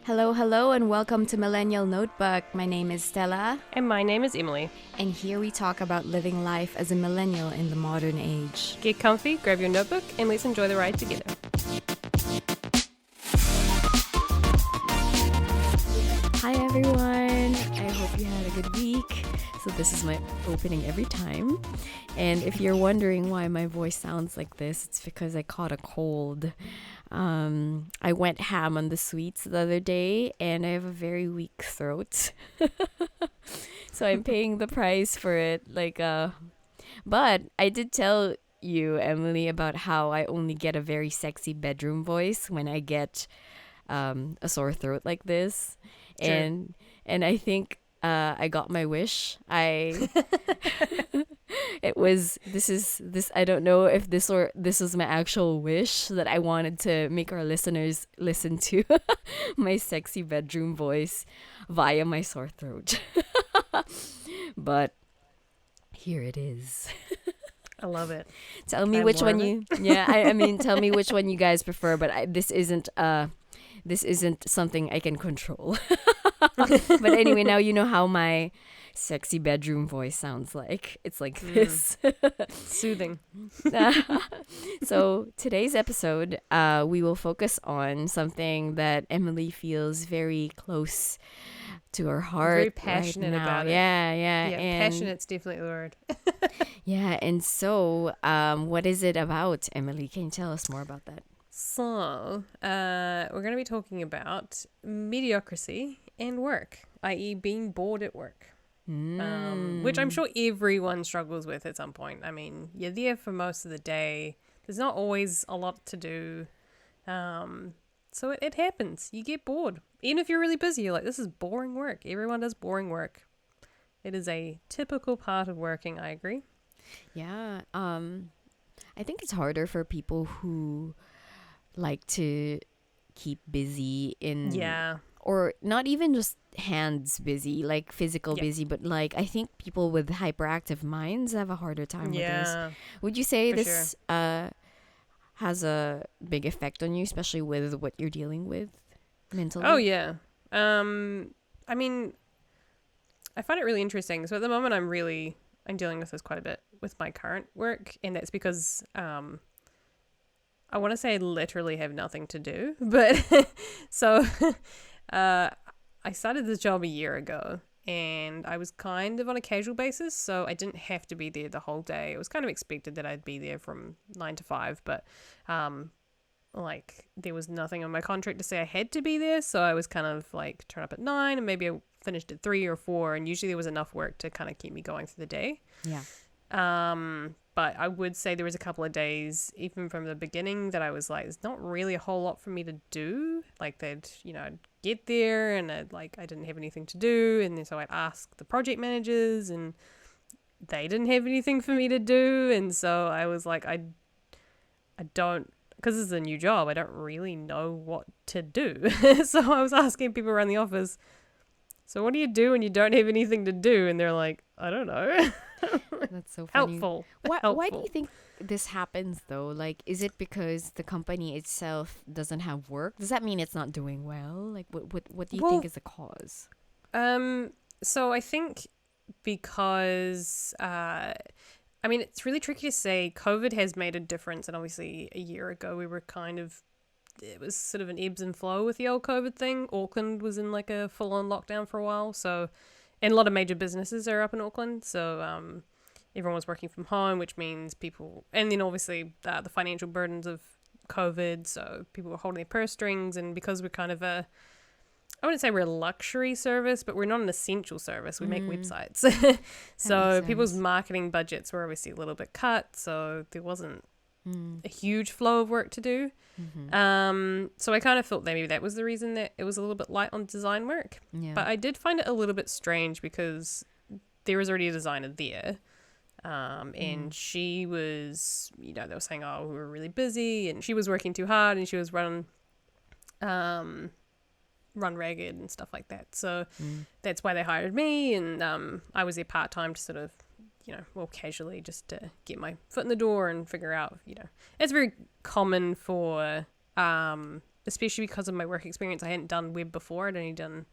Hello, hello, and welcome to Millennial Notebook. My name is Stella, And my name is Emily. and here we talk about living life as a millennial in the modern age. Get comfy, grab your notebook, and let's enjoy the ride together. Hi, everyone. I hope you had a good week. So, this is my opening every time. And if you're wondering why my voice sounds like this, it's because I caught a cold. I went ham on the sweets the other day, and I have a very weak throat. So I'm paying the price for it. But I did tell you, Emily, about how I only get a very sexy bedroom voice when I get a sore throat like this. Sure. And I think I got my wish. It was this I don't know if this was my actual wish that I wanted to make our listeners listen to my sexy bedroom voice via my sore throat. But here it is. I love it. Tell me I'm which more one of you I mean tell me which one you guys prefer, but this isn't something I can control. But anyway, now you know how my sexy bedroom voice sounds like. It's like this. Soothing. So today's episode, we will focus on something that Emily feels very close to her heart. Very passionate right now. about it. Yeah. Yeah, And, passionate's definitely the word. yeah, and so what is it about, Emily? Can you tell us more about that? So, we're going to be talking about mediocrity and work, i.e. being bored at work. Which I'm sure everyone struggles with at some point. I mean, you're there for most of the day. There's not always a lot to do. So it happens. You get bored. Even if you're really busy, you're like, this is boring work. Everyone does boring work. It is a typical part of working, I agree. Yeah. I think it's harder for people who like to keep busy Yeah. or not even just hands busy, like physical Yep. busy, but like I think people with hyperactive minds have a harder time with this. Yeah. Would you say For this has a big effect on you, especially with what you're dealing with mentally? Oh, yeah. I mean, I find it really interesting. So at the moment, I'm dealing with this quite a bit with my current work, and that's because I want to say I literally have nothing to do, but so I started this job a year ago, and I was kind of on a casual basis, so I didn't have to be there the whole day. It was kind of expected that I'd be there from 9 to 5, but like there was nothing on my contract to say I had to be there, so I was kind of like turn up at 9 and maybe I finished at 3 or 4, and usually there was enough work to kind of keep me going through the day. Yeah. But I would say there was a couple of days, even from the beginning, that I was like, there's not really a whole lot for me to do. Like I'd get there and I didn't have anything to do. And then so I'd ask the project managers and they didn't have anything for me to do. And so I was like, I don't, because this is a new job, I don't really know what to do. So I was asking people around the office, so what do you do when you don't have anything to do? And they're like, I don't know. That's so funny. Helpful. Why do you think this happens though? Like, is it because the company itself doesn't have work? Does that mean it's not doing well? Like, what do you think is the cause? So I think because I mean, it's really tricky to say. COVID has made a difference, and obviously a year ago we were it was sort of an ebbs and flow with the old COVID thing. Auckland was in like a full-on lockdown for a while, so, and a lot of major businesses are up in Auckland, so everyone was working from home, which means people, and then obviously the financial burdens of COVID, so people were holding their purse strings, and because we're kind of I wouldn't say we're a luxury service, but we're not an essential service. We make websites. So people's marketing budgets were obviously a little bit cut, so there wasn't a huge flow of work to do. So I kind of thought that maybe that was the reason that it was a little bit light on design work. Yeah. But I did find it a little bit strange because there was already a designer there. And she was, they were saying, oh, we were really busy, and she was working too hard, and she was run ragged and stuff like that. So that's why they hired me, and I was there part-time to sort of, more casually just to get my foot in the door and figure out, it's very common for especially because of my work experience. I hadn't done web before. I'd only done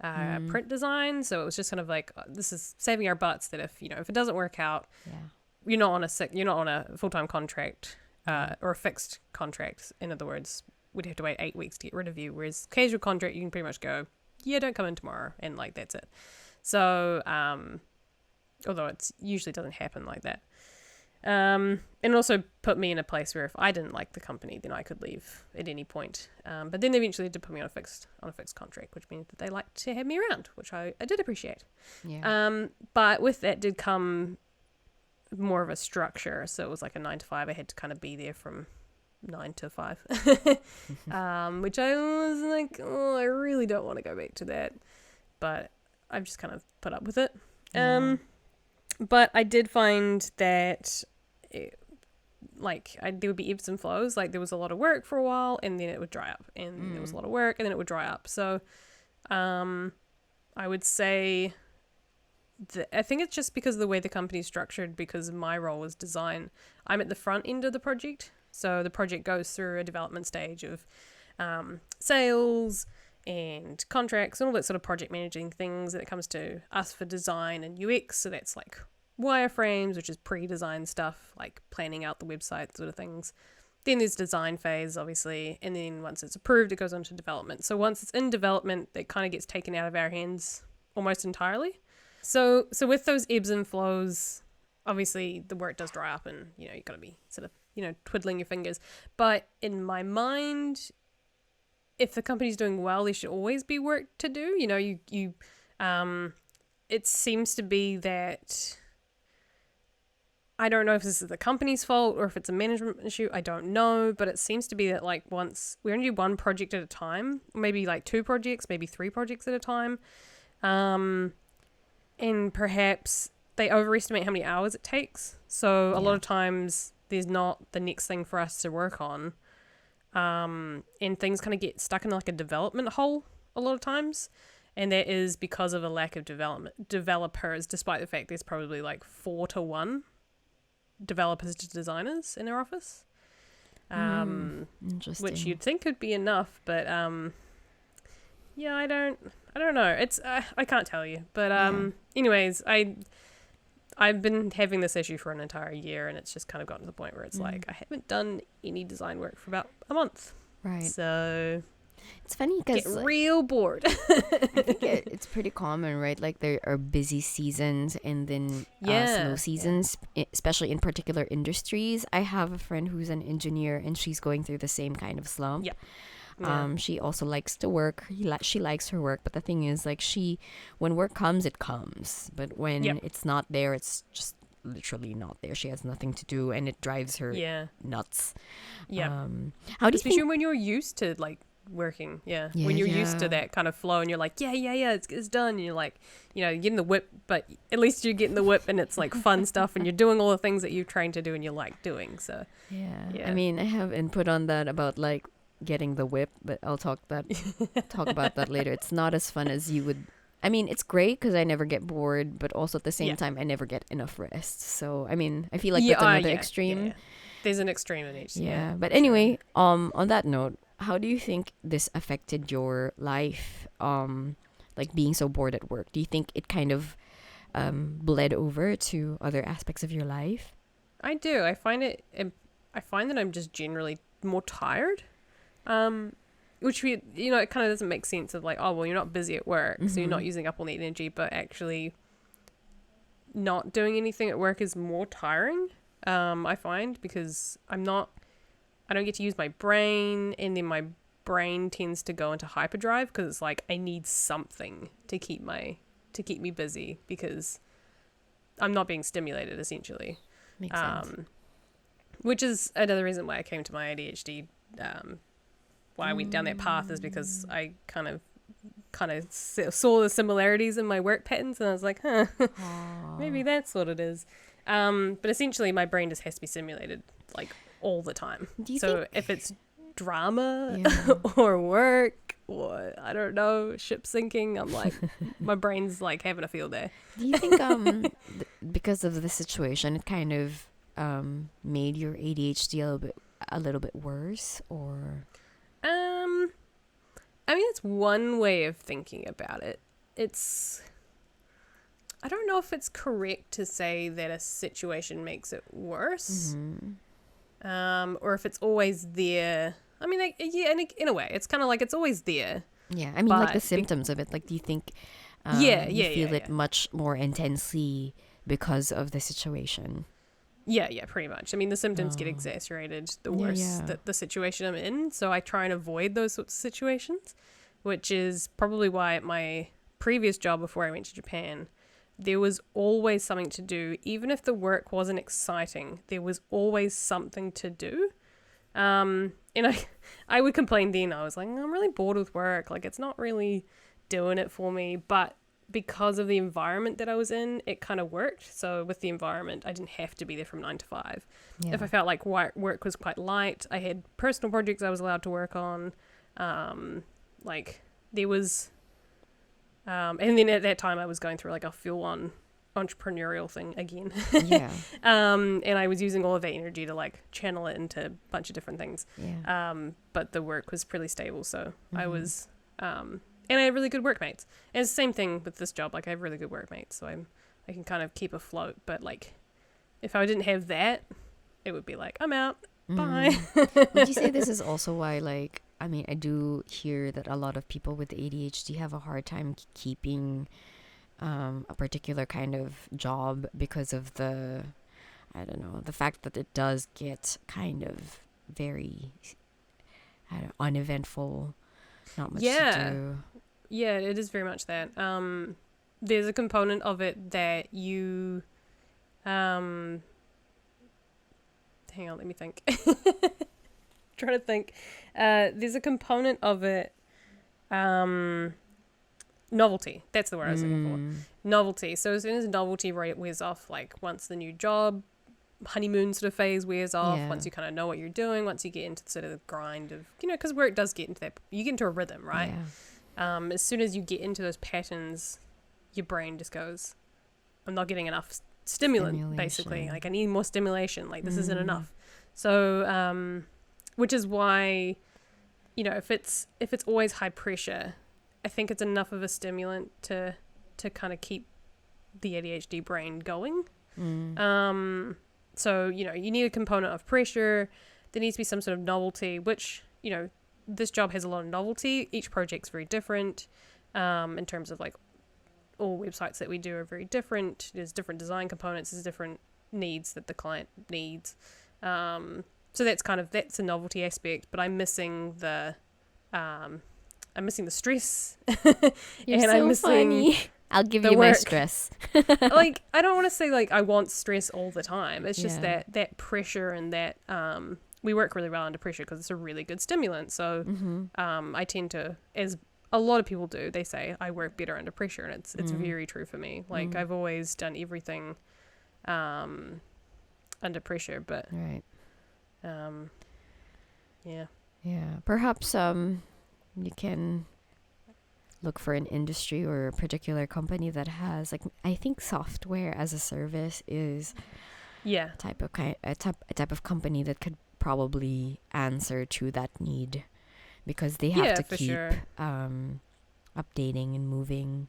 print design, so it was just kind of like, this is saving our butts, that if it doesn't work out, you're not on a full-time contract or a fixed contract. In other words, we'd have to wait 8 weeks to get rid of you, whereas casual contract, you can pretty much go, yeah, don't come in tomorrow, and like that's it. So although it usually doesn't happen like that. And it also put me in a place where if I didn't like the company, then I could leave at any point. But then eventually did put me on a fixed contract, which means that they liked to have me around, which I did appreciate. Yeah. But with that did come more of a structure. So it was like a 9 to 5. I had to kind of be there from 9 to 5, which I was like, oh, I really don't want to go back to that. But I've just kind of put up with it. But I did find that there would be ebbs and flows. Like there was a lot of work for a while, and then it would dry up, and there was a lot of work, and then it would dry up. So I would say I think it's just because of the way the company's structured, because my role is design. I'm at the front end of the project. So the project goes through a development stage of sales and contracts and all that sort of project managing things, and it comes to us for design and UX. So that's like wireframes, which is pre-design stuff, like planning out the website sort of things. Then there's design phase, obviously, and then once it's approved, it goes on to development. So once it's in development, it kind of gets taken out of our hands almost entirely. So with those ebbs and flows, obviously the work does dry up, and you've got to be sort of twiddling your fingers. But in my mind, if the company's doing well, there should always be work to do. It seems to be that, I don't know if this is the company's fault or if it's a management issue, I don't know, but it seems to be that like once we only do one project at a time, maybe like 2 projects, maybe 3 projects at a time, and perhaps they overestimate how many hours it takes. So a lot of times there's not the next thing for us to work on. And things kind of get stuck in like a development hole a lot of times. And that is because of a lack of developers, despite the fact there's probably like 4 to 1 developers to designers in our office. Interesting. Which you'd think could be enough, but I don't know. It's I can't tell you. But anyways, I've been having this issue for an entire year, and it's just kind of gotten to the point where it's like I haven't done any design work for about a month. Right. So it's funny because get real bored. I think it's pretty common, right? Like there are busy seasons and then slow seasons, especially in particular industries. I have a friend who's an engineer, and she's going through the same kind of slump. Yeah. She also likes to work. She likes her work, but the thing is, like, when work comes, it comes. But when it's not there, it's just literally not there. She has nothing to do, and it drives her nuts. Yeah. How do you Especially when you're used to like working, when you're used to that kind of flow, and you're like, it's done. And you're like, you're getting the whip, but at least you're getting the whip, and it's like fun stuff, and you're doing all the things that you've trained to do and you like doing. So I mean, I have input on that about like getting the whip, but I'll talk about that later. It's not as fun as you would. I mean, it's great because I never get bored, but also at the same time I never get enough rest. So I mean, I feel like that's another extreme. There's an extreme in each. But anyway, on that note, how do you think this affected your life, like being so bored at work? Do you think it kind of bled over to other aspects of your life? I do. I find that I'm just generally more tired. Which it kind of doesn't make sense of like, oh, well, you're not busy at work, so you're not using up all the energy, but actually not doing anything at work is more tiring, I find, because I don't get to use my brain, and then my brain tends to go into hyperdrive because it's like I need something to keep me busy because I'm not being stimulated, essentially. Makes sense. Which is another reason why I came to my ADHD. Why I went down that path is because I kind of saw the similarities in my work patterns, and I was like, maybe that's what it is. But essentially my brain just has to be stimulated like all the time. So if it's drama or work or I don't know, ship sinking, I'm like, my brain's like having a field day. Do you think because of the situation, it kind of made your ADHD a little bit worse, or? I mean, it's one way of thinking about it. I don't know if it's correct to say that a situation makes it worse, or if it's always there. I mean, like, yeah, in a way, it's kind of like it's always there. Yeah, I mean, like the symptoms of it. Like, do you think you feel it much more intensely because of the situation? Yeah, pretty much. I mean, the symptoms get exacerbated the worse the situation I'm in. So I try and avoid those sorts of situations, which is probably why at my previous job before I went to Japan, there was always something to do. Even if the work wasn't exciting, there was always something to do. And I would complain then. I was like, I'm really bored with work. Like, it's not really doing it for me. But because of the environment that I was in, it kind of worked. So with the environment, I didn't have to be there from 9 to 5. Yeah. If I felt like work was quite light, I had personal projects I was allowed to work on. Like there was, and then at that time I was going through like a full-on entrepreneurial thing again. Yeah. And I was using all of that energy to like channel it into a bunch of different things. Yeah. But the work was pretty stable. So I was, and I had really good workmates. And it's the same thing with this job. Like I have really good workmates, so I can kind of keep afloat. But like, if I didn't have that, it would be like, I'm out. Bye. Would you say this is also why, like, I mean, I do hear that a lot of people with ADHD have a hard time keeping a particular kind of job because of the fact that it does get kind of very uneventful, not much to do. Yeah, it is very much that. There's a component of it that you, hang on, let me think. Trying to think. There's a component of it, novelty. That's the word I was looking for. Novelty. So as soon as novelty wears off, like once the new job honeymoon sort of phase wears off, once you kind of know what you're doing, once you get into sort of the grind of, because work does get into that, you get into a rhythm, right? As soon as you get into those patterns, your brain just goes, I'm not getting enough stimulation. Basically. Like I need more stimulation. Like this isn't enough. So, which is why, if it's always high pressure, I think it's enough of a stimulant to kind of keep the ADHD brain going. So, you need a component of pressure. There needs to be some sort of novelty, which, this job has a lot of novelty. Each project's very different, in terms of like all websites that we do are very different. There's different design components. There's different needs that the client needs. So that's a novelty aspect, but I'm missing the stress. You're so I'm missing funny. I'll give you my stress. Like, I don't want to say like I want stress all the time. It's just that pressure and that, we work really well under pressure because it's a really good stimulant. So, I tend to, as a lot of people do, they say I work better under pressure, and it's very true for me. Like I've always done everything, under pressure, but perhaps you can look for an industry or a particular company that has, like, I think software as a service is a type of company that could probably answer to that need, because they have to keep updating and moving.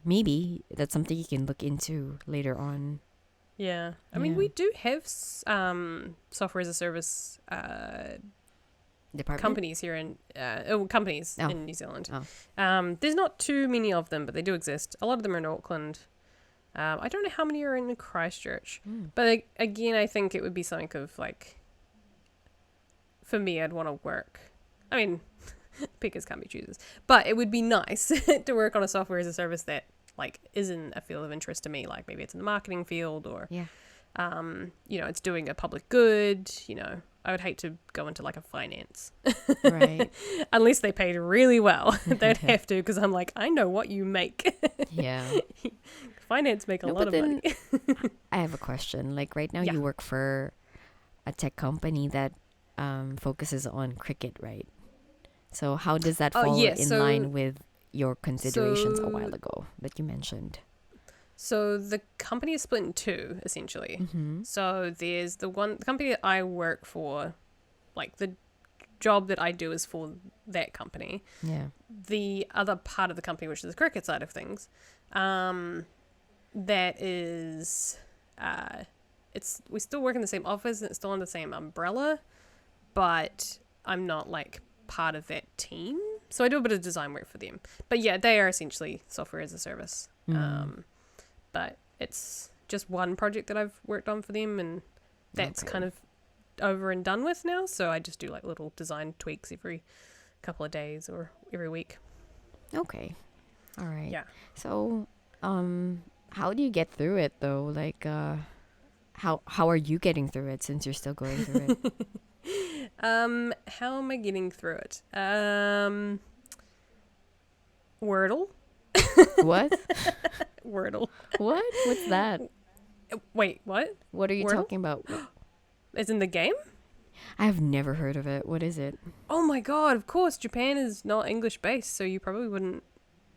Maybe that's something you can look into later on. I mean, we do have software as a service department? Companies here in in New Zealand. There's not too many of them, but they do exist. A lot of them are in Auckland. I don't know how many are in Christchurch, but again, I think it would be something of like, for me, I'd want to work. I mean, pickers can't be choosers, but it would be nice to work on a software as a service that like isn't a field of interest to me. Like maybe it's in the marketing field, or it's doing a public good. I would hate to go into like a finance, right? Unless they paid really well. They'd have to, because I'm like, I know what you make. Finance make a lot of money. I have a question. Like right now, you work for a tech company that focuses on cricket, right? So how does that fall in line with your considerations a while ago that you mentioned? So the company is split in two, essentially. So there's the company that I work for, like the job that I do is for that company. Yeah. The other part of the company, which is the cricket side of things, that is, we still work in the same office and it's still under the same umbrella, but I'm not like part of that team. So I do a bit of design work for them. But yeah, they are essentially software as a service. But it's just one project that I've worked on for them, and that's kind of over and done with now. So I just do like little design tweaks every couple of days or every week. Okay. All right. Yeah. So, how do you get through it though? Like, how are you getting through it since you're still going through it? How am I getting through it? Wordle. What? Wordle. What? What's that? Wait, what? What are you Wordle? talking about? Is in the game? I've never heard of it. What is it? Oh my god, of course. Japan is not English based, so you probably wouldn't.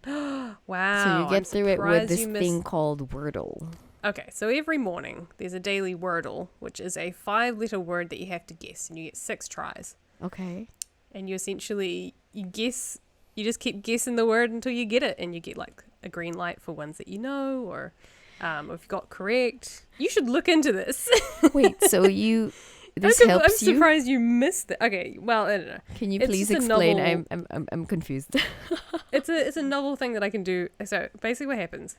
Wow. So you get I'm through it with surprised this you thing called Wordle. Okay, so every morning there's a daily Wordle, which is a 5-letter word that you have to guess, and you get 6 tries. Okay. And you essentially, you just keep guessing the word until you get it, and you get like a green light for ones that you know, or if you got correct. You should look into this. Wait, so this helps I'm surprised you missed it. Okay, well, I don't know. Can you It's please just a explain? novel- I'm confused. It's a novel thing that I can do. So basically what happens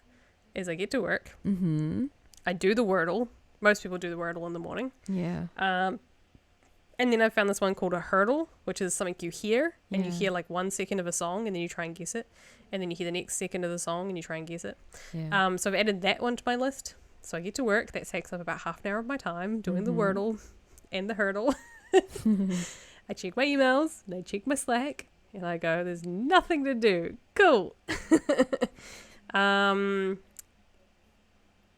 is I get to work. Mm-hmm. I do the Wordle. Most people do the Wordle in the morning. Yeah. And then I found this one called a hurdle, which is something you hear, and you Yeah. hear like 1 second of a song, and then you try and guess it, and then you hear the next second of the song, and you try and guess it. Yeah. So I've added that one to my list. So I get to work. That takes up about half an hour of my time doing the Wordle and the hurdle. I check my emails, and I check my Slack, and I go, "There's nothing to do. Cool."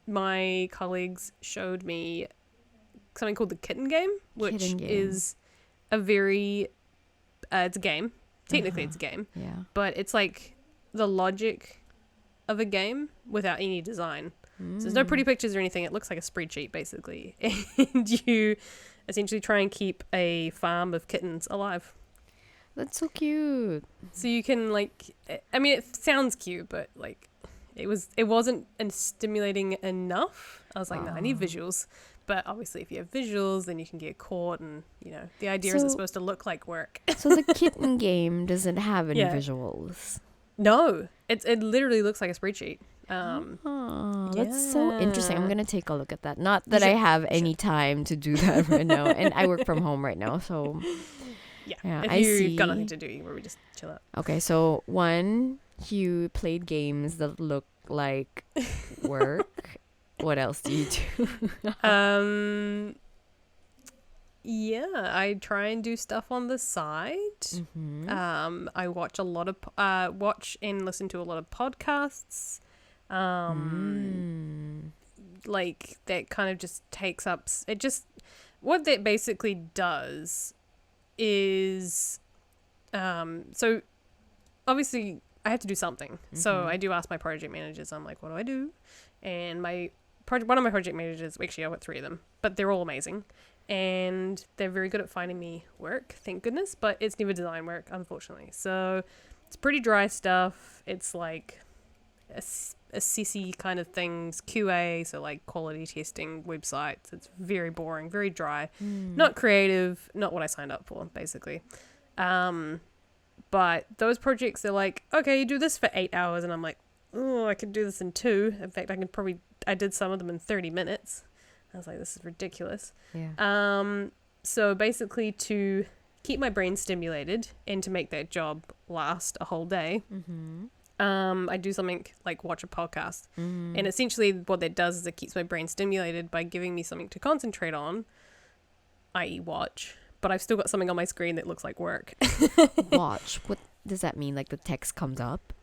My colleagues showed me something called the Kitten Game, which Kitten Game. is a very it's a game. Technically it's a game, Yeah. but it's like the logic of a game without any design. So there's no pretty pictures or anything. It looks like a spreadsheet basically, and you essentially try and keep a farm of kittens alive. That's so cute. So you can like, I mean, it sounds cute, but like it wasn't stimulating enough. I was like, no, I need visuals. But obviously, if you have visuals, then you can get caught, and you know the idea is it's supposed to look like work. So the kitten game doesn't have any Yeah. visuals. No, it literally looks like a spreadsheet. Oh, that's so interesting. I'm yeah. gonna take a look at that. Not that I have any time to do that right now, and I work from home right now, so Yeah, I if see. you've got nothing to do, where we just chill out. Okay, so one, you played games that look like work. What else do you do? Yeah, I try and do stuff on the side. Mm-hmm. I watch a lot of watch and listen to a lot of podcasts. Like that kind of just takes up. It just what that basically does is, so obviously I have to do something. So I do ask my project managers. I'm like, what do I do? And one of my project managers, actually I've got 3 of them, but they're all amazing. And they're very good at finding me work, thank goodness, but it's never design work, unfortunately. So it's pretty dry stuff. It's like a CC kind of things, QA, so like quality testing websites. It's very boring, very dry, not creative, not what I signed up for, basically. But those projects, they're like, okay, you do this for 8 hours, and I'm like, oh, I could do this in 2. In fact, I did some of them in 30 minutes. I was like, this is ridiculous. Yeah. So basically to keep my brain stimulated and to make that job last a whole day, I do something like watch a podcast. And essentially what that does is it keeps my brain stimulated by giving me something to concentrate on, i.e. watch. But I've still got something on my screen that looks like work. Watch. What does that mean? Like the text comes up?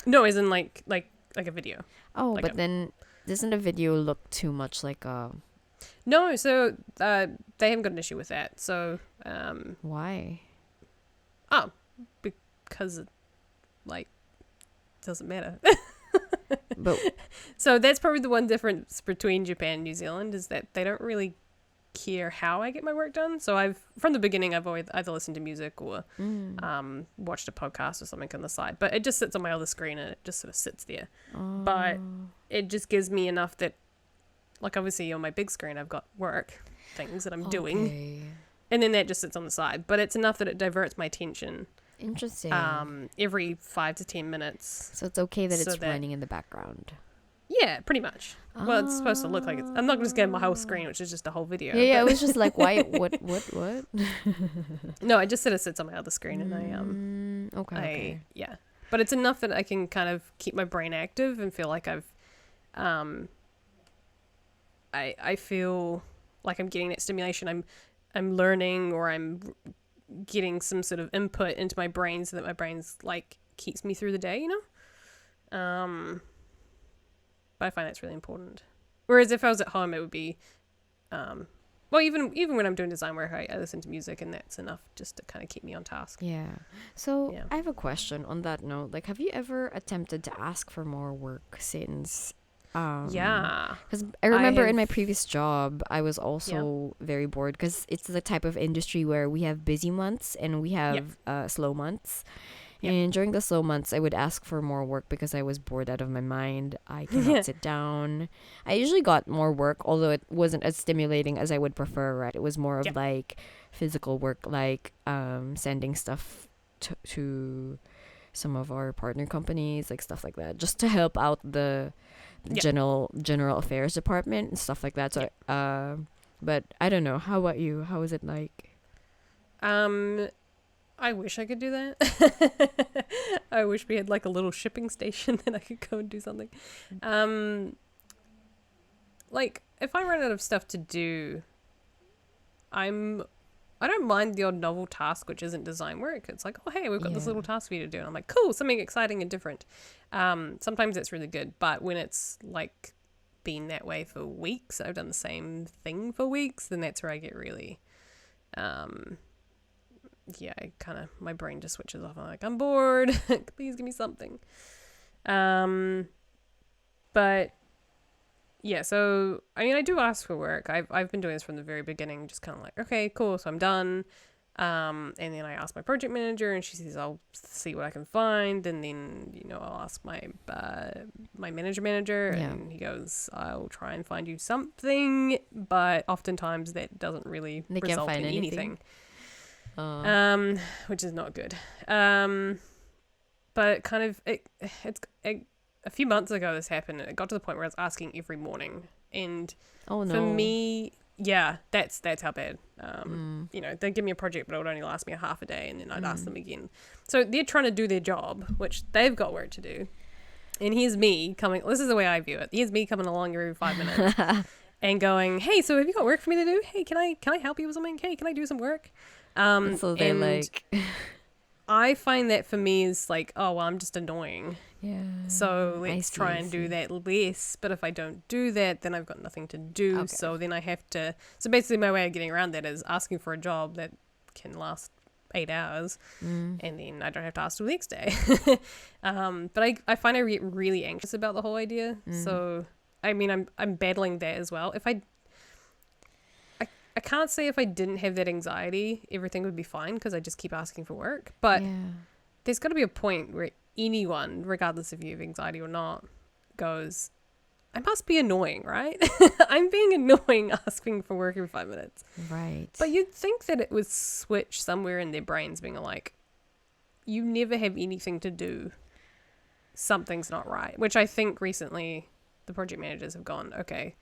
No, as in like a video. Oh, Like but then doesn't a video look too much like a... No, so they haven't got an issue with that. So Why? because it, like, doesn't matter. But So that's probably the one difference between Japan and New Zealand is that they don't really care how I get my work done. So from the beginning, I've always either listened to music or watched a podcast or something on the side. But it just sits on my other screen and it just sort of sits there. But it just gives me enough that, like, obviously on my big screen, I've got work things that I'm doing. And then that just sits on the side. But it's enough that it diverts my attention. Interesting. Every 5 to 10 minutes. So it's okay that it's running in the background. Yeah, pretty much. Well, it's supposed to look like it's... I'm not just getting my whole screen, which is just a whole video. Yeah, it was just like, why? What? No, it just sort of sits on my other screen, and Okay. Yeah, but it's enough that I can kind of keep my brain active and feel like I've, I feel like I'm getting that stimulation. I'm learning, or I'm getting some sort of input into my brain, so that my brain's like keeps me through the day. But I find that's really important. Whereas if I was at home, it would be, well, even when I'm doing design work, I listen to music, and that's enough just to kind of keep me on task. Yeah. So I have a question on that note. Like, have you ever attempted to ask for more work since? Yeah. Because I remember in my previous job, I was also very bored because it's the type of industry where we have busy months and we have slow months. And during the slow months, I would ask for more work because I was bored out of my mind. I cannot sit down. I usually got more work, although it wasn't as stimulating as I would prefer, right? It was more of like physical work, like sending stuff to some of our partner companies, like stuff like that, just to help out the general affairs department and stuff like that. So, but I don't know. How about you? How is it like? I wish I could do that. I wish we had like a little shipping station that I could go and do something. Like if I run out of stuff to do, I don't mind the odd novel task which isn't design work. It's like, oh hey, we've got this little task for you to do, and I'm like, cool, something exciting and different. Sometimes it's really good, but when it's like been that way for weeks, I've done the same thing for weeks, then that's where I get really my brain just switches off. I'm like, I'm bored. Please give me something. But yeah, so I mean, I do ask for work. I've been doing this from the very beginning, just kind of like, okay, cool, so I'm done. And then I ask my project manager, and she says I'll see what I can find, and then I'll ask my manager, and he goes, I'll try and find you something, but oftentimes that doesn't really result in anything. Which is not good. But kind of a few months ago this happened, and it got to the point where I was asking every morning, and for me, that's how bad. They'd give me a project, but it would only last me a half a day, and then I'd ask them again. So they're trying to do their job, which they've got work to do, and here's me coming. This is the way I view it. Here's me coming along every 5 minutes and going, hey, so have you got work for me to do? Hey, can I help you with something? Hey, can I do some work? So they're like, I find that for me is like, oh well, I'm just annoying. Yeah. So let's try and do that less. But if I don't do that, then I've got nothing to do. Okay. So then I have to. So basically, my way of getting around that is asking for a job that can last 8 hours, and then I don't have to ask till the next day. But I find I get really anxious about the whole idea. So I mean, I'm battling that as well. If I can't say if I didn't have that anxiety, everything would be fine because I just keep asking for work. But there's got to be a point where anyone, regardless if you have anxiety or not, goes, I must be annoying, right? I'm being annoying asking for work every 5 minutes. Right. But you'd think that it would switch somewhere in their brains being like, you never have anything to do. Something's not right. Which I think recently the project managers have gone, okay,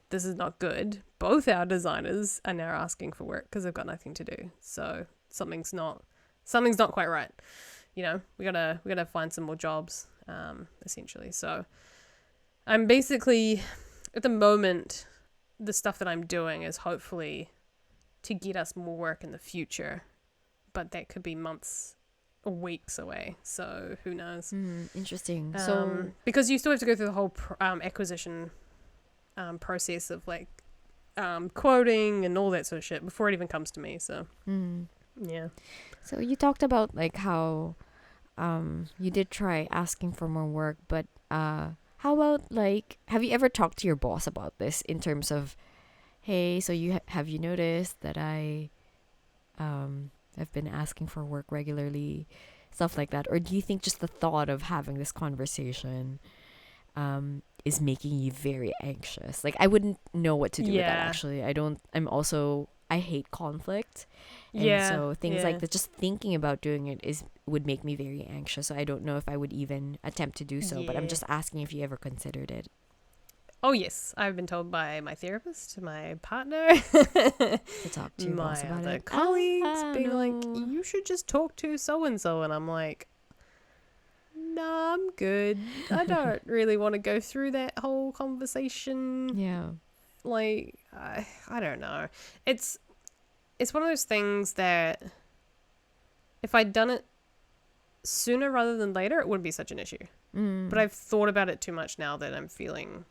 this is not good. Both our designers are now asking for work because they've got nothing to do. So something's not quite right. We gotta find some more jobs, essentially. So I'm basically, at the moment, the stuff that I'm doing is hopefully to get us more work in the future, but that could be months or weeks away. So who knows? Interesting. Because you still have to go through the whole acquisition process of like quoting and all that sort of shit before it even comes to me. So yeah. So you talked about like how you did try asking for more work, but how about like, have you ever talked to your boss about this in terms of, hey, so have you noticed that I've been asking for work regularly, stuff like that? Or do you think just the thought of having this conversation is making you very anxious? Like, I wouldn't know what to do with that, Yeah. actually. I hate conflict. And Yeah. so things like Yeah. that, just thinking about doing it would make me very anxious. So I don't know if I would even attempt to do so, but I'm Yeah. just asking if you ever considered it. Oh, yes. I've been told by my therapist, my partner, To talk to your boss my about other it. colleagues being like, No. you should just talk to so and so. And I'm like, nah, I'm good. I don't really want to go through that whole conversation. Yeah. Like, I don't know. It's one of those things that if I'd done it sooner rather than later, it wouldn't be such an issue. But I've thought about it too much now that I'm feeling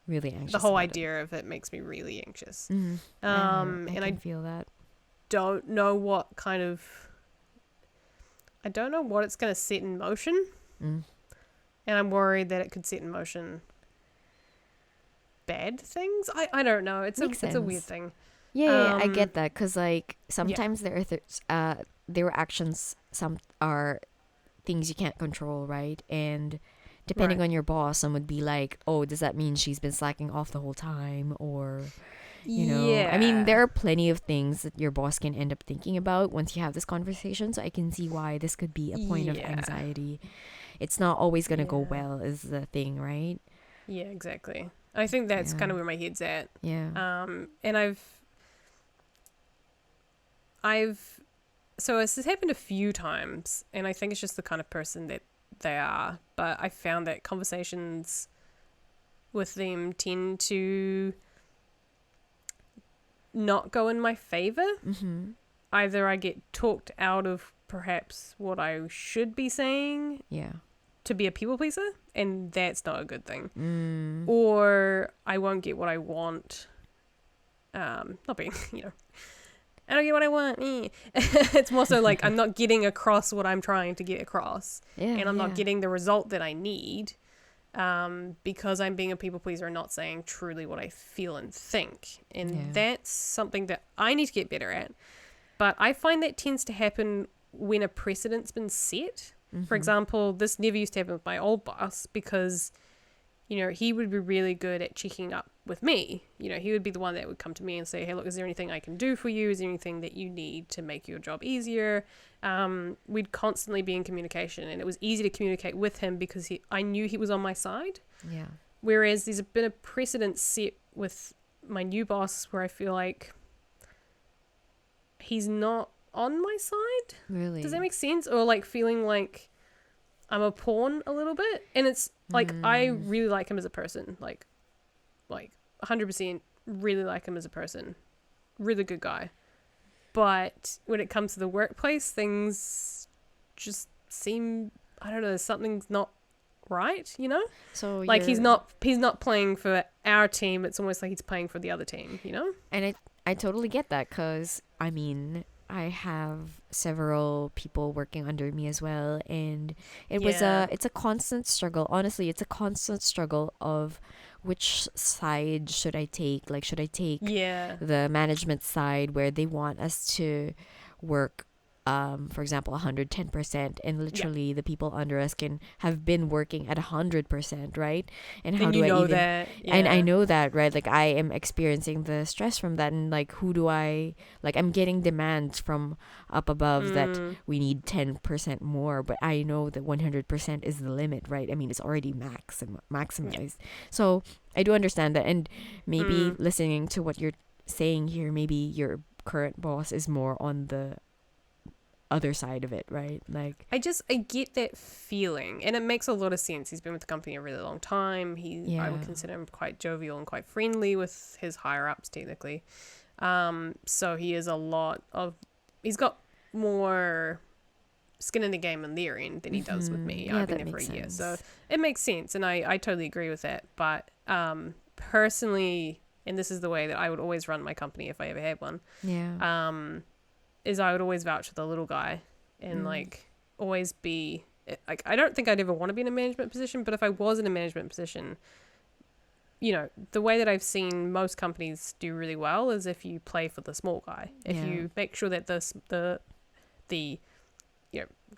Really anxious. the whole about idea of it makes me really anxious. it. I And can I feel that. don't know what I don't know what it's going to set in motion. Mm. And I'm worried that it could set in motion bad things. I don't know. It's a weird thing. Yeah, I get that, because like Yeah. sometimes there are actions, some are things you can't control, right? And depending Right. on your boss, some would be like, oh, does that mean she's been slacking off the whole time? Or, you know, I mean, there Yeah. are plenty of things that your boss can end up thinking about once you have this conversation. So I can see why this could be a point of Yeah. anxiety. It's not always going to go Yeah. well, is the thing, right? Yeah, exactly. I think that's Yeah. kind of where my head's at. Yeah. And I've so this has happened a few times, and I think it's just the kind of person that they are. But I found that conversations with them tend to not go in my favor. Mm-hmm. Either I get talked out of perhaps what I should be saying Yeah. to be a people pleaser, and that's not a good thing. Mm. Or I won't get what I want. Not being, I don't get what I want. It's more so like I'm not getting across what I'm trying to get across, Yeah. and I'm not yeah. getting the result that I need, because I'm being a people pleaser and not saying truly what I feel and think, and Yeah. that's something that I need to get better at. But I find that tends to happen when a precedent's been set. For example, this never used to happen with my old boss because, he would be really good at checking up with me. He would be the one that would come to me and say, hey, look, is there anything I can do for you? Is there anything that you need to make your job easier? We'd constantly be in communication, and it was easy to communicate with him because I knew he was on my side. Yeah. Whereas there's been a precedent set with my new boss where I feel like he's not on my side. Really. Does that make sense? Or like feeling like I'm a pawn a little bit. And it's like I really like him as a person. Like 100% really like him as a person. Really good guy. But when it comes to the workplace, things just seem, I don't know, something's not right, So like he's not playing for our team. It's almost like he's playing for the other team, And I totally get that, because I mean, I have several people working under me as well, and it's a constant struggle. Honestly, it's a constant struggle of which side should I take? Like, should I take Yeah. the management side where they want us to work, for example, 110%, and literally the people under us can have been working at 100%, right? And how And do I even? that. And I yeah. know that, right? Like, I am experiencing the stress from that, and like, I'm getting demands from up above that we need 10% more, but I know that 100% is the limit, right? I mean, it's already maximized. So I do understand that, and maybe listening to what you're saying here, maybe your current boss is more on the other side of it, right? Like, I get that feeling, and it makes a lot of sense. He's been with the company a really long time. I would consider him quite jovial and quite friendly with his higher ups, technically. So he's got more skin in the game on their end than he does with me. Yeah, I've been that there for a makes year, sense. so it makes sense, and I totally agree with that. But personally, and this is the way that I would always run my company if I ever had one. Is I would always vouch for the little guy and like always be like, I don't think I'd ever want to be in a management position, but if I was in a management position, the way that I've seen most companies do really well is if you play for the small guy. If you make sure that the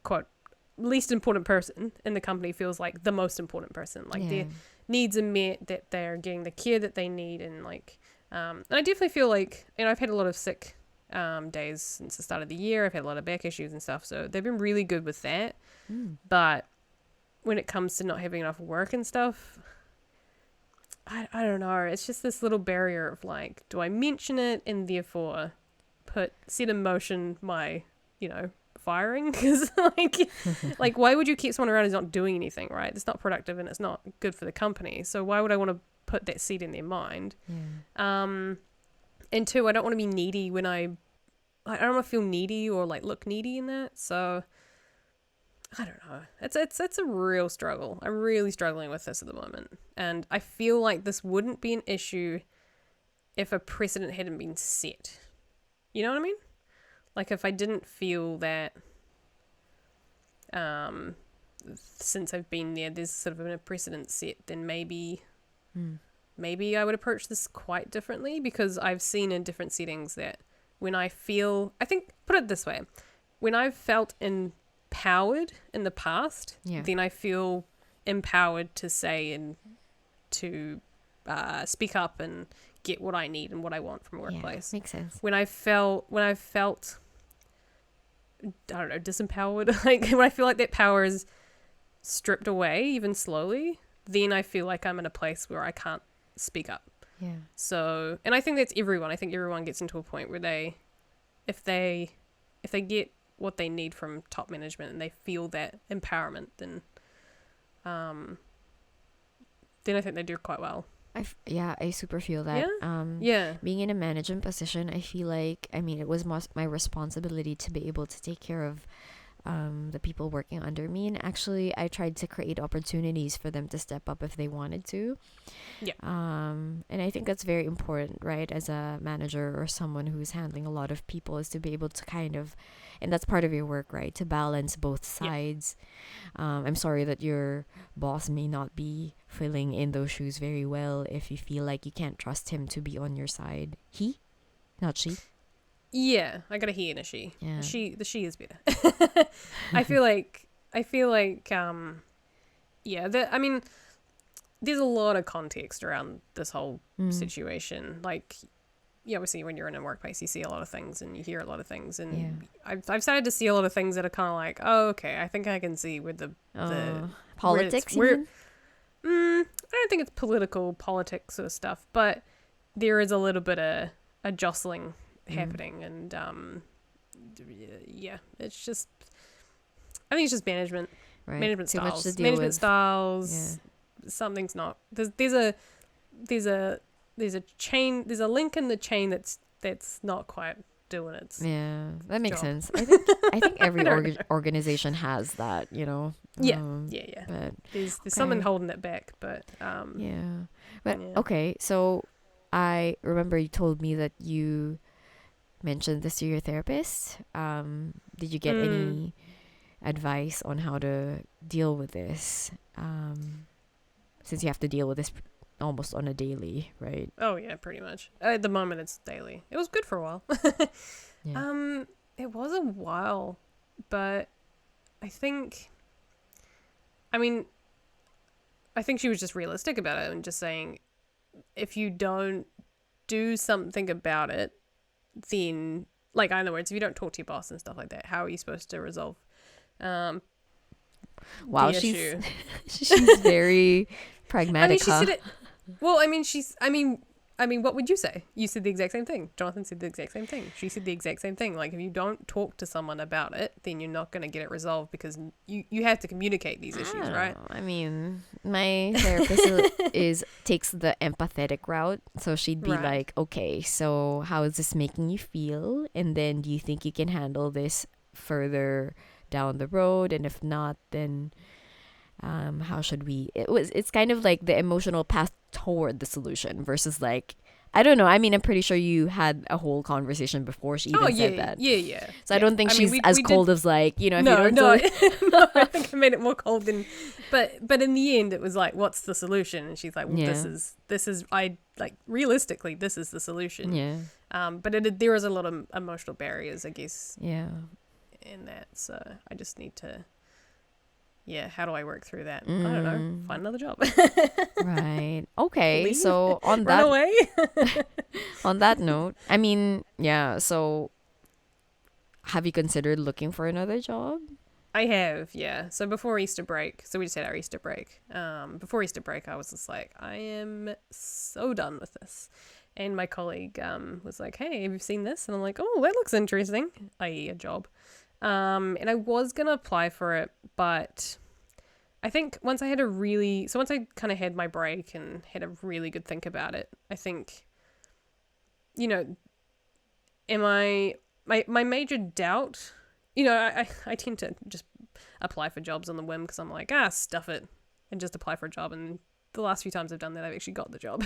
quote least important person in the company feels like the most important person, like their needs are met, that they're getting the care that they need, and like and I definitely feel like, I've had a lot of sick days since the start of the year. I've had a lot of back issues and stuff, so they've been really good with that. But when it comes to not having enough work and stuff, I don't know. It's just this little barrier of like, do I mention it and therefore set in motion my, firing? Because like why would you keep someone around who's not doing anything, right? It's not productive and it's not good for the company. So why would I want to put that seed in their mind? And two, I don't want to be needy when I don't want to feel needy or like look needy in that. So I don't know. It's a real struggle. I'm really struggling with this at the moment. And I feel like this wouldn't be an issue if a precedent hadn't been set. You know what I mean? Like if I didn't feel that since I've been there, there's sort of a precedent set, then maybe I would approach this quite differently, because I've seen in different settings that when I think, put it this way, when I've felt empowered in the past, then I feel empowered to say and to speak up and get what I need and what I want from a workplace. Makes sense. When I've felt I don't know, disempowered, like when I feel like that power is stripped away even slowly, then I feel like I'm in a place where I can't speak up. So, and I think that's everyone. I think everyone gets into a point where if they get what they need from top management and they feel that empowerment, then I think they do quite well. I super feel that. Being in a management position, I feel like, it was my responsibility to be able to take care of the people working under me, and actually I tried to create opportunities for them to step up if they wanted to. And I think that's very important, right? As a manager or someone who's handling a lot of people, is to be able to kind of, and that's part of your work, right? To balance both sides. I'm sorry that your boss may not be filling in those shoes very well if you feel like you can't trust him to be on your side. He, not she. Yeah, I got a he and a she. Yeah. The she is better. I feel like there's a lot of context around this whole situation. Like, obviously when you're in a workplace, you see a lot of things and you hear a lot of things, and I've started to see a lot of things that are kind of like, oh, okay, I think I can see where the politics. I don't think it's politics sort of stuff, but there is a little bit of a jostling happening, and it's just, I think it's just management, right? management Too styles, much to deal management with. styles. Something's not. There's a chain. There's a link in the chain that's not quite doing its. Yeah, that makes job. sense. I think every organization has that, Yeah. But There's something holding it back, but okay. So I remember you told me that you mentioned this to your therapist. Did you get any advice on how to deal with this? Since you have to deal with this almost on a daily, right? Oh yeah, pretty much. At the moment, it's daily. It was good for a while. It was a while, but I think she was just realistic about it and just saying, if you don't do something about it, then, like, in other words, if you don't talk to your boss and stuff like that, how are you supposed to resolve wow, the she's issue? she's very pragmatic. She said it. Well, what would you say? You said the exact same thing. Jonathan said the exact same thing. She said the exact same thing. Like, if you don't talk to someone about it, then you're not going to get it resolved, because you have to communicate these issues, right? My therapist takes the empathetic route. So she'd be like, okay, so how is this making you feel? And then do you think you can handle this further down the road? And if not, then how should we? It's kind of like the emotional path toward the solution versus like I don't know. I mean, I'm pretty sure you had a whole conversation before she even said that. Yeah. So I don't think I mean, she's as cold as like, you know, if you No, don't no, tell- no. I think I made it more cold than, but in the end, it was like, what's the solution? And she's like, well, Yeah. this is I like realistically, this is the solution. Yeah. But there is a lot of emotional barriers, I guess, Yeah. in that. So I just need to, yeah. How do I work through that? I don't know. Find another job. Right. Okay. Leave. So on Run that away. on that note, I mean, yeah, so have you considered looking for another job? I have, yeah. So before Easter break, so we just had our Easter break. Before Easter break, I was just like, I am so done with this. And my colleague was like, hey, have you seen this? And I'm like, oh, that looks interesting, i.e. a job. And I was going to apply for it, but I think once I kind of had my break and had a really good think about it, I think, you know, my major doubt, you know, I tend to just apply for jobs on the whim because I'm like, stuff it and just apply for a job. And the last few times I've done that, I've actually got the job.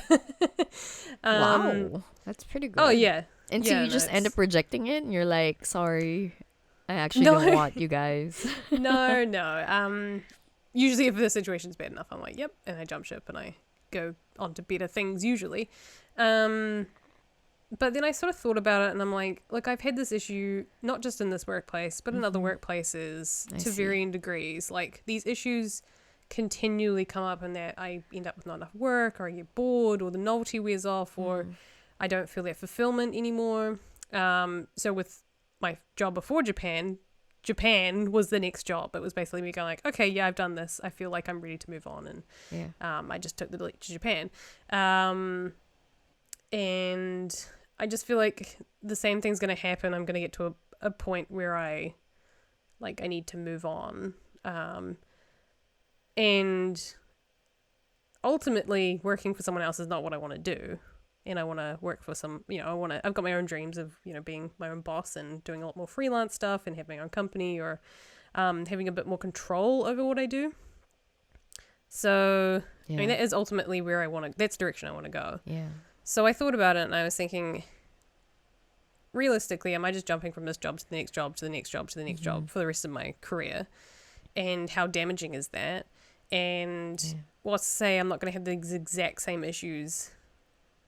Wow. That's pretty good. Oh, yeah. And so Yeah, you no, just end it's- up rejecting it and you're like, sorry, I actually No. don't want you guys. No. Usually if the situation's bad enough, I'm like, yep. And I jump ship and I go on to better things usually. But then I sort of thought about it and I'm like, look, I've had this issue, not just in this workplace, but in other workplaces I to see. varying degrees. Like these issues continually come up and that I end up with not enough work or I get bored or the novelty wears off or I don't feel that fulfillment anymore. So with my job before Japan was the next job. It was basically me going like, okay, yeah, I've done this. I feel like I'm ready to move on. And Yeah. I just took the leap to Japan. And I just feel like the same thing's going to happen. I'm going to get to a point where I need to move on. And ultimately working for someone else is not what I want to do. And I want to work for I've got my own dreams of, being my own boss and doing a lot more freelance stuff and having my own company or having a bit more control over what I do. So, Yeah. I mean, that is ultimately that's the direction I want to go. Yeah. So I thought about it and I was thinking, realistically, am I just jumping from this job to the next job to the next job to the next job for the rest of my career? And how damaging is that? And what's to say I'm not going to have the exact same issues,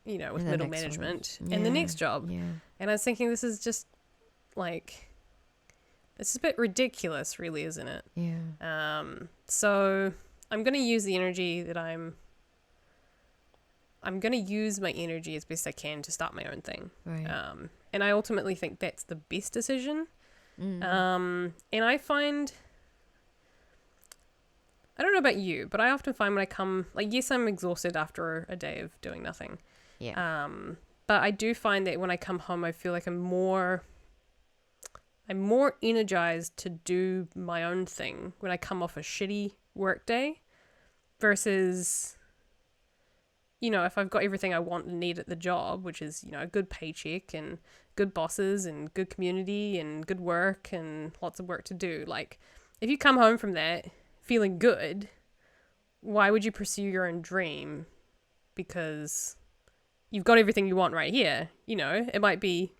with In the middle next management one. in the Yeah. next job. Yeah. And I was thinking this is just it's a bit ridiculous, really, isn't it? Yeah. So I'm going to use the energy that I'm going to use my energy as best I can to start my own thing. Right. And I ultimately think that's the best decision. Mm. And I find, I don't know about you, but I often find when I come, yes, I'm exhausted after a day of doing nothing. Yeah. But I do find that when I come home, I feel like I'm more energized to do my own thing when I come off a shitty work day versus, if I've got everything I want and need at the job, which is, a good paycheck and good bosses and good community and good work and lots of work to do. Like, if you come home from that feeling good, why would you pursue your own dream? Because you've got everything you want right here. It might be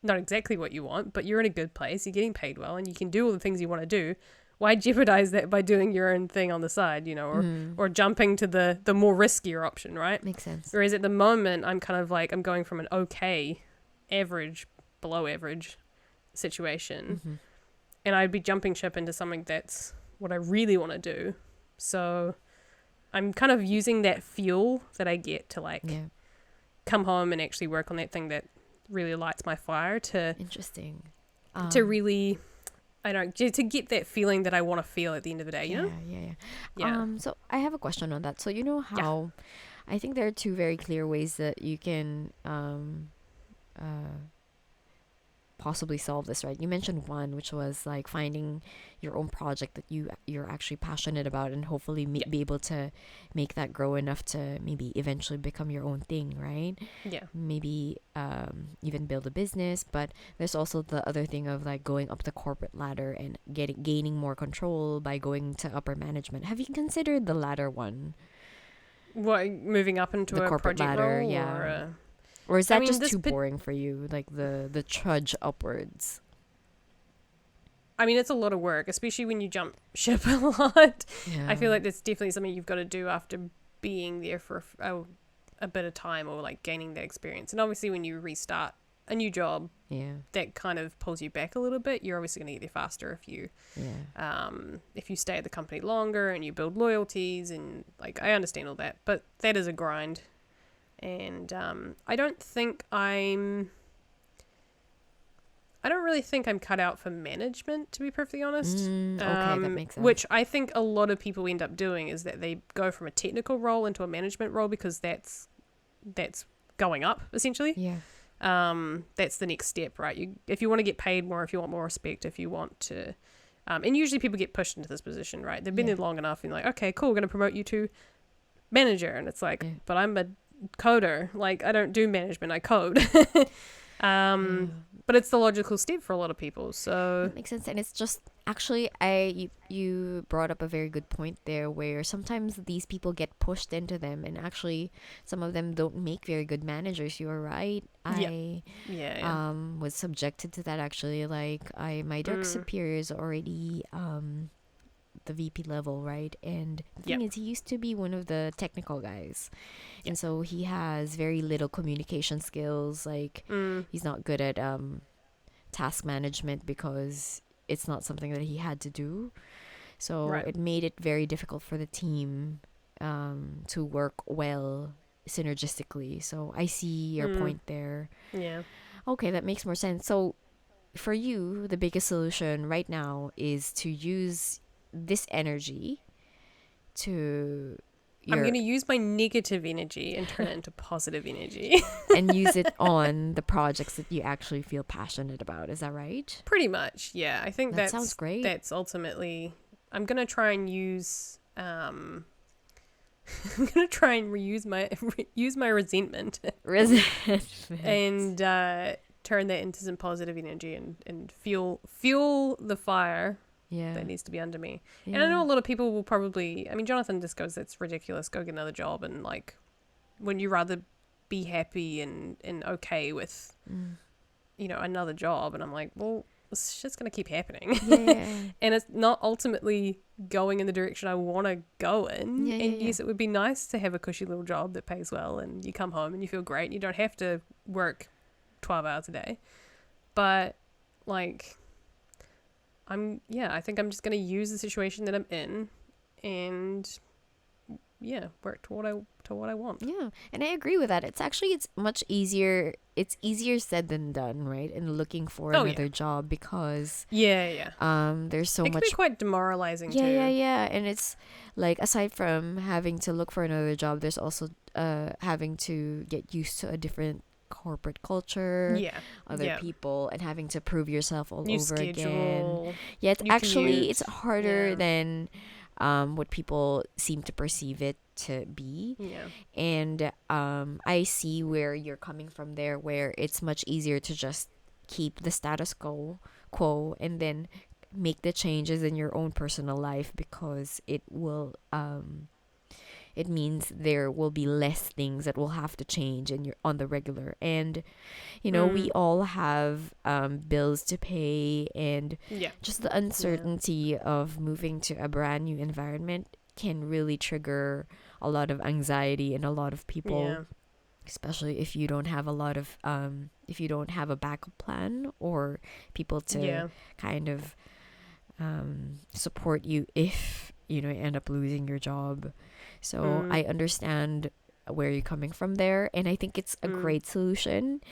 not exactly what you want, but you're in a good place, you're getting paid well, and you can do all the things you want to do. Why jeopardize that by doing your own thing on the side, or jumping to the more riskier option, right? Makes sense. Whereas at the moment, I'm kind of like, I'm going from an okay, average, below average situation, and I'd be jumping ship into something that's what I really want to do. So I'm kind of using that fuel that I get to come home and actually work on that thing that really lights my fire to Interesting. to really, to get that feeling that I want to feel at the end of the day, Yeah. Yeah. So I have a question on that. So you know how I think there are two very clear ways that you can possibly solve this, right? You mentioned one, which was like finding your own project that you're actually passionate about, and hopefully be able to make that grow enough to maybe eventually become your own thing, right? Yeah. Maybe even build a business. But there's also the other thing of like going up the corporate ladder and gaining more control by going to upper management. Have you considered the latter one? What, moving up into The a corporate project ladder, role? yeah. Or Or is I that mean, just too boring for you, like the trudge upwards? I mean, it's a lot of work, especially when you jump ship a lot. I Yeah. feel like that's definitely something you've got to do after being there for a bit of time, or like gaining that experience. And obviously, when you restart a new job, Yeah. that kind of pulls you back a little bit. You're obviously going to get there faster Yeah. if you stay at the company longer and you build loyalties, and like I understand all that, but that is a grind. And I don't really think I'm cut out for management, to be perfectly honest. Okay, that makes sense. Which I think a lot of people end up doing is that they go from a technical role into a management role because that's going up essentially. Yeah. That's the next step, right? If you want to get paid more, if you want more respect, if you want to, and usually people get pushed into this position, right? They've been there long enough and like, okay, cool, we're going to promote you to manager. And it's like, but I'm a coder. Like, I don't do management, I code. But it's the logical step for a lot of people. So That makes sense. And it's just actually you brought up a very good point there, where sometimes these people get pushed into them, and actually some of them don't make very good managers. You are right. I was subjected to that actually. Like my direct superiors already the VP level, right? And the thing is, he used to be one of the technical guys. And so he has very little communication skills. Like he's not good at task management because it's not something that he had to do. So it made it very difficult for the team to work well synergistically. So I see your point there. Yeah. Okay, that makes more sense. So for you, the biggest solution right now is to use this energy to I'm going to use my negative energy and turn it into positive energy. and use it on the projects that you actually feel passionate about. Is that right? Pretty much, yeah. I think that sounds great. That's ultimately, I'm going to try and use I'm going to try and use my resentment and turn that into some positive energy and fuel the fire that needs to be under me. And I know a lot of people will probably, I mean, Jonathan just goes, that's ridiculous, go get another job. And like, wouldn't you rather be happy and okay with, another job? And I'm like, well, it's just going to keep happening. And it's not ultimately going in the direction I want to go in. Yes, it would be nice to have a cushy little job that pays well and you come home and you feel great and you don't have to work 12 hours a day. But like, I think I'm just going to use the situation that I'm in and work to what I want. Yeah, and I agree with that. It's much easier. It's easier said than done, right? And looking for another job because there's so much. It can be quite demoralizing too. Yeah. And it's like, aside from having to look for another job, there's also having to get used to a different corporate culture, other people, and having to prove yourself all over again. Yeah, it's harder than what people seem to perceive it to be. And I see where you're coming from there, where it's much easier to just keep the status quo and then make the changes in your own personal life, because it will it means there will be less things that will have to change on the regular. And we all have bills to pay, and just the uncertainty of moving to a brand new environment can really trigger a lot of anxiety in a lot of people, especially if you don't have a backup plan or people to kind of support you if you end up losing your job. So I understand where you're coming from there, and I think it's a great solution.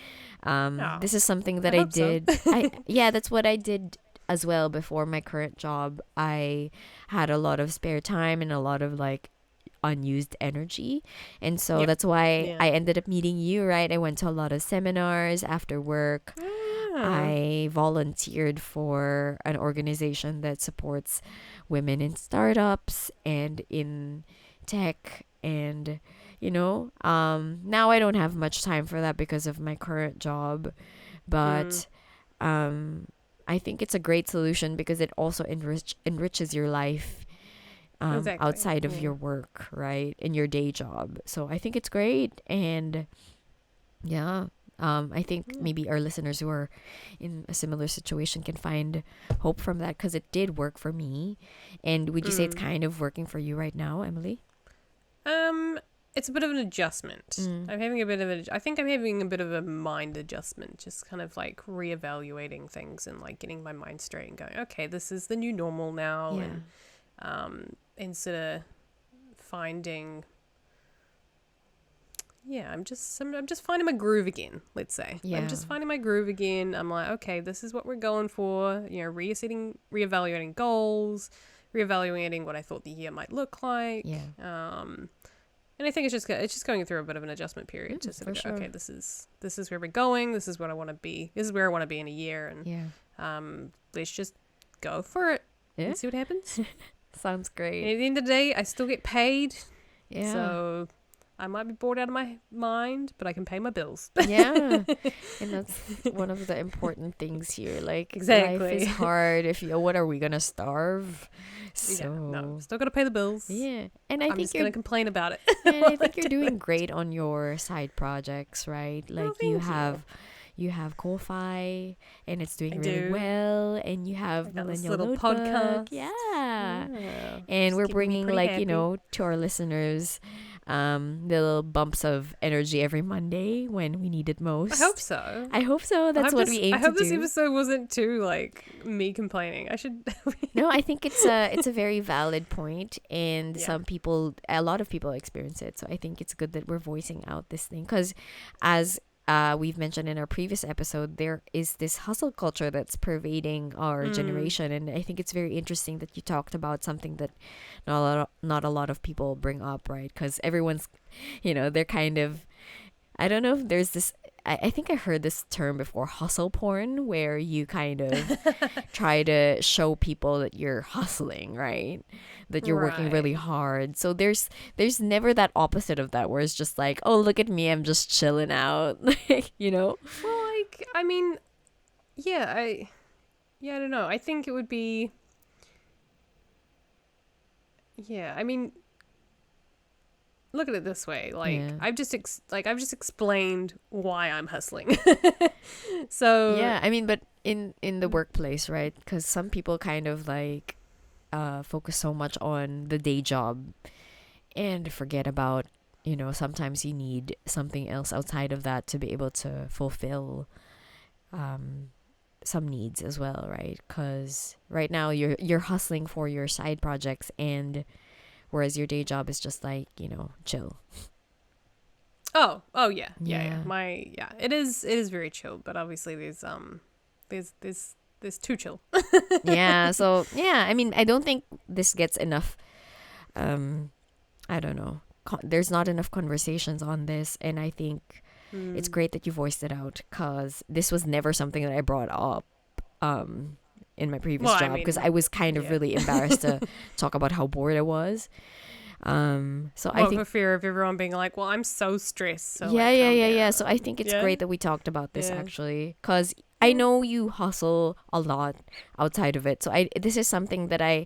This is something that I did. So. That's what I did as well before my current job. I had a lot of spare time and a lot of like unused energy, and so that's why I ended up meeting you, right? I went to a lot of seminars after work. I volunteered for an organization that supports women in startups and in tech, and now I don't have much time for that because of my current job, but I think it's a great solution because it also enriches your life outside of your work, right, in your day job. So I think it's great, and Yeah. I think maybe our listeners who are in a similar situation can find hope from that because it did work for me. And would you say it's kind of working for you right now, Emily? Um, it's a bit of an adjustment. Mm. I think I'm having a bit of a mind adjustment, just kind of like reevaluating things and like getting my mind straight and going, okay, this is the new normal now. Yeah. And instead of finding, I'm just finding my groove again, let's say. Yeah. I'm just finding my groove again. I'm like, okay, this is what we're going for. Reevaluating goals, reevaluating what I thought the year might look like. Yeah. And I think it's just going through a bit of an adjustment period. Just to for go, sure. okay, this is where we're going. This is what I want to be. This is where I want to be in a year. And Yeah. let's just go for it Yeah. and see what happens. Sounds And great. at the end of the day, I still get paid. Yeah. So I might be bored out of my mind, but I can pay my bills. Yeah. And that's one of the important things here. Like, Exactly. life is hard. What are we gonna starve? So Yeah, no, still got to pay the bills. yeah. And I I'm think just going to complain about it. and I think you're doing great on your side projects, right? Like you thank you. have Ko-Fi and it's doing I really do. well, and you I have got this Millennial little Notebook. podcast. Yeah. Yeah. And Just we're keeping me bringing pretty like, happy. to our listeners little bumps of energy every Monday when we need it most. I hope so. I hope so. That's what we aim I hope to this do. episode wasn't too like me complaining. I should. No, I think it's a very valid point, and Yeah. a lot of people experience it. So I think it's good that we're voicing out this thing because, as we've mentioned in our previous episode, there is this hustle culture that's pervading our generation, and I think it's very interesting that you talked about something that not a lot of people bring up, right? Because everyone's, they're kind of, I don't know if there's this. I think I heard this term before, hustle porn, where you kind of try to show people that you're hustling, right? That you're working really hard. So there's never that opposite of that where it's just like, oh, look at me, I'm just chilling out, Well, like, I mean, I don't know. I think it would be. Yeah, I mean, look at it this way. Like, Yeah. I've just explained why I'm hustling. So Yeah, I mean, but in the workplace, right? Because some people kind of like focus so much on the day job and forget about, sometimes you need something else outside of that to be able to fulfill some needs as well, right? Because right now you're hustling for your side projects, and whereas your day job is just like, chill. Oh yeah. Yeah. It is very chill, but obviously there's too chill. Yeah, so yeah, I mean, I don't think this gets enough I don't know, there's not enough conversations on this, and I think it's great that you voiced it out because this was never something that I brought up in my previous job because I was kind of really embarrassed to talk about how bored I was. So I think for fear of everyone being like, well, I'm so stressed. So yeah. So I think it's Yeah. great that we talked about this Yeah. actually, because I know you hustle a lot outside of it. So this is something that I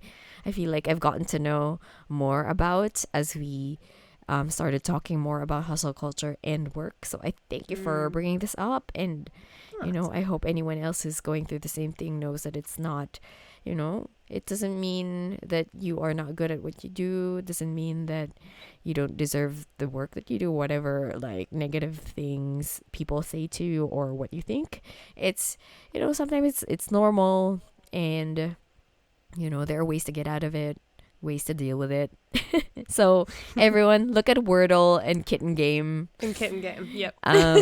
feel like I've gotten to know more about as we started talking more about hustle culture and work. So I thank you for bringing this up, and I hope anyone else who's going through the same thing knows that it's not, it doesn't mean that you are not good at what you do. It doesn't mean that you don't deserve the work that you do, whatever like negative things people say to you or what you think. It's, sometimes it's normal, and, there are ways to get out of it, ways to deal with it. So everyone look at Wordle and Kitten Game. Yep.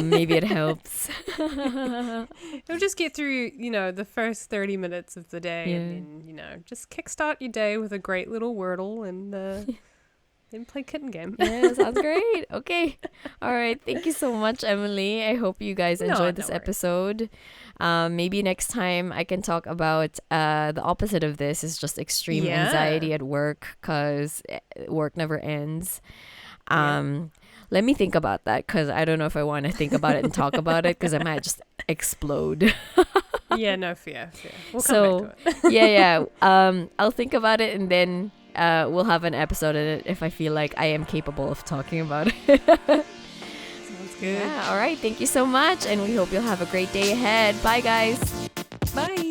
Maybe it helps. It'll just get through, the first 30 minutes of the day, and then, just kickstart your day with a great little Wordle and then play Kitten Game. Yeah, sounds great. Okay. All right. Thank you so much, Emily. I hope you guys enjoyed this no worries. episode. Maybe next time I can talk about the opposite of this is just extreme anxiety at work because work never ends. Let me think about that because I don't know if I want to think about it and talk about it because I might just explode. Yeah, no fear. We'll come back to it. yeah. I'll think about it, and then we'll have an episode in it if I feel like I am capable of talking about it. Sounds Good. Yeah. All right. Thank you so much. And we hope you'll have a great day ahead. Bye, guys. Bye.